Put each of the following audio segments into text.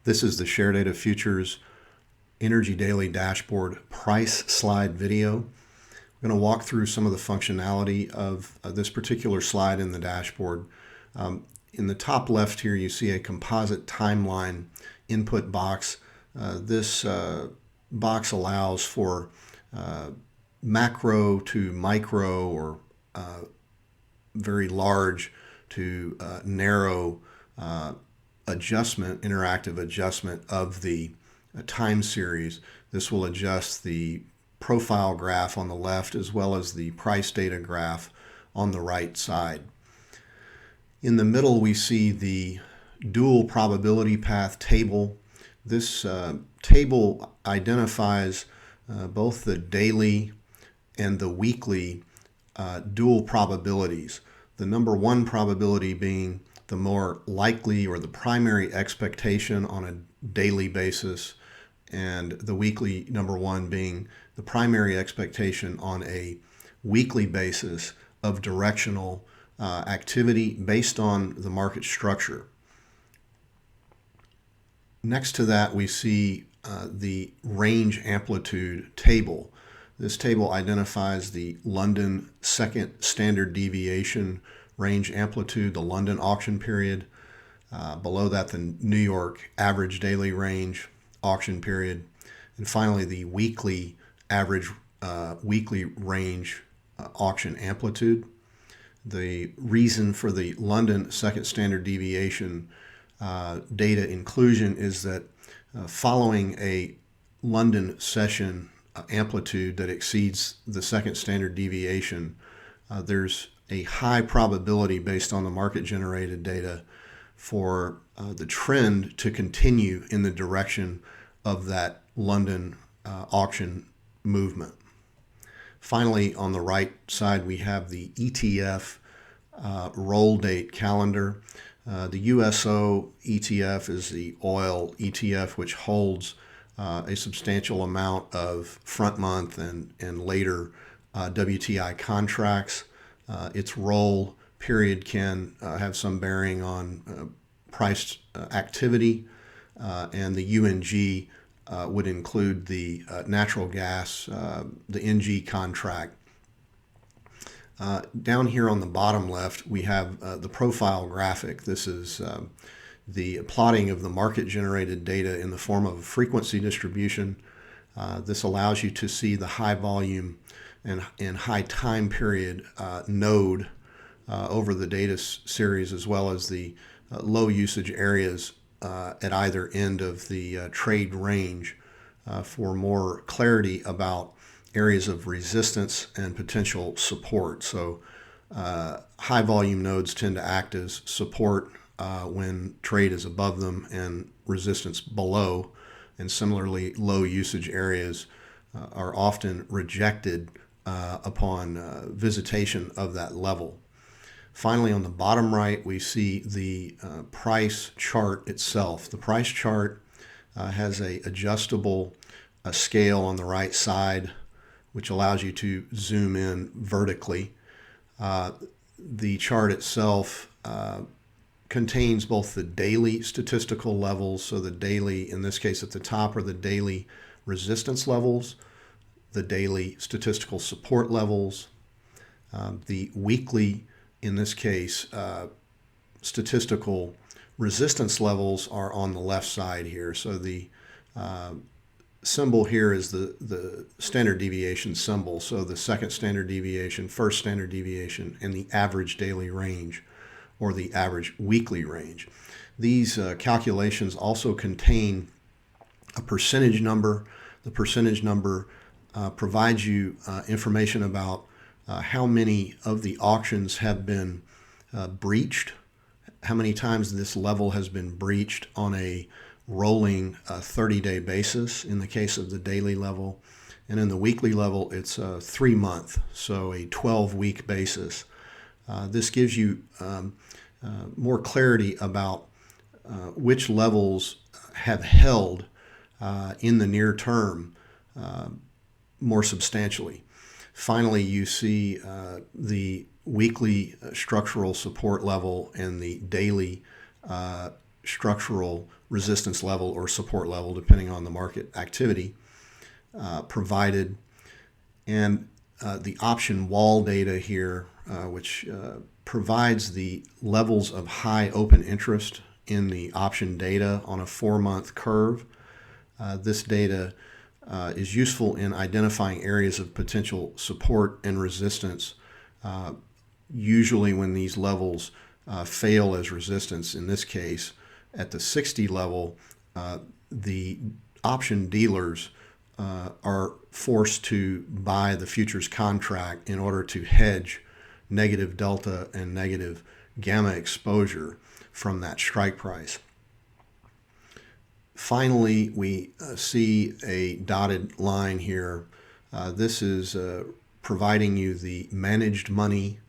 This is the Share Data Futures Energy Daily Dashboard price slide video. I'm going to walk through some of the functionality of this particular slide in the dashboard. In the top left here, you see a composite timeline input box. This box allows for macro to micro, or very large to narrow adjustment, interactive adjustment of the time series. This will adjust the profile graph on the left as well as the price data graph on the right side. In the middle, we see the dual probability path table. This table identifies both the daily and the weekly dual probabilities. The number one probability being the more likely or the primary expectation on a daily basis, and the weekly number one being the primary expectation on a weekly basis of directional activity based on the market structure. Next to that, we see the range amplitude table. This table identifies the London second standard deviation range amplitude, the London auction period. Below that, the New York average daily range auction period. And finally, the weekly average weekly range auction amplitude. The reason for the London second standard deviation data inclusion is that following a London session amplitude that exceeds the second standard deviation, there's a high probability based on the market generated data for the trend to continue in the direction of that London auction movement. Finally, on the right side, we have the ETF roll date calendar. The USO ETF is the oil ETF, which holds a substantial amount of front month and later WTI contracts. Its roll period can have some bearing on price activity, and the UNG would include the natural gas, the NG contract. Down here on the bottom left, we have the profile graphic. This is the plotting of the market-generated data in the form of a frequency distribution. This allows you to see the high volume and high time period node over the data series, as well as the low usage areas at either end of the trade range for more clarity about areas of resistance and potential support. So high volume nodes tend to act as support when trade is above them and resistance below, and similarly low usage areas are often rejected upon visitation of that level. Finally, on the bottom right, we see the price chart itself. The price chart has a adjustable scale on the right side, which allows you to zoom in vertically. The chart itself contains both the daily statistical levels, so the daily, in this case at the top, are the daily resistance levels, the daily statistical support levels, the weekly, in this case, statistical resistance levels are on the left side here. So the symbol here is the standard deviation symbol. So the second standard deviation, first standard deviation, and the average daily range or the average weekly range. These calculations also contain a percentage number. The percentage number provides you information about how many of the auctions have been breached, how many times this level has been breached on a rolling 30-day basis in the case of the daily level. And in the weekly level, it's a 3-month, so a 12-week basis. This gives you more clarity about which levels have held in the near term more substantially. Finally, you see the weekly structural support level and the daily structural resistance level or support level, depending on the market activity provided. And the option wall data here, which provides the levels of high open interest in the option data on a 4-month curve. This data is useful in identifying areas of potential support and resistance, usually when these levels fail as resistance. In this case, at the 60 level, the option dealers are forced to buy the futures contract in order to hedge negative delta and negative gamma exposure from that strike price. Finally, we see a dotted line here. This is providing you the managed money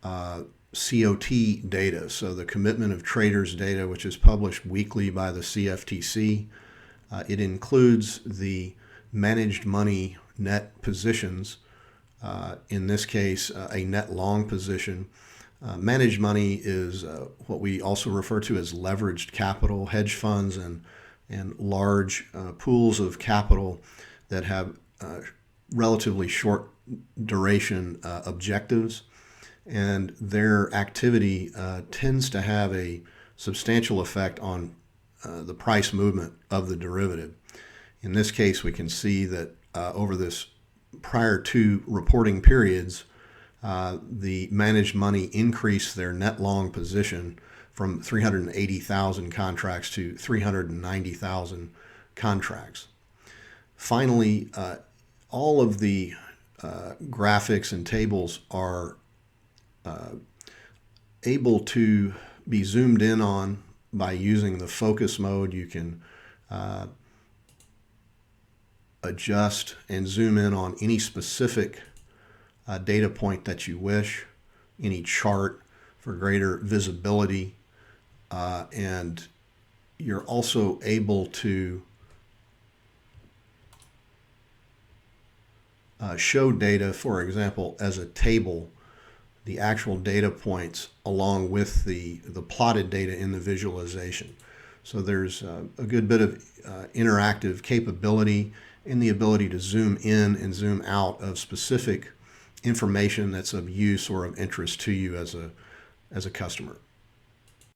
COT data, so the commitment of traders data, which is published weekly by the CFTC. It includes the managed money net positions, in this case a net long position. Managed money is what we also refer to as leveraged capital, hedge funds and large pools of capital that have relatively short duration objectives, and their activity tends to have a substantial effect on the price movement of the derivative. In this case, we can see that over this prior to reporting periods, the managed money increased their net long position from 380,000 contracts to 390,000 contracts. Finally, all of the graphics and tables are able to be zoomed in on by using the focus mode. You can adjust and zoom in on any specific data point that you wish, any chart for greater visibility, and you're also able to show data, for example, as a table, the actual data points along with the plotted data in the visualization. So there's a good bit of interactive capability in the ability to zoom in and zoom out of specific information that's of use or of interest to you as a customer.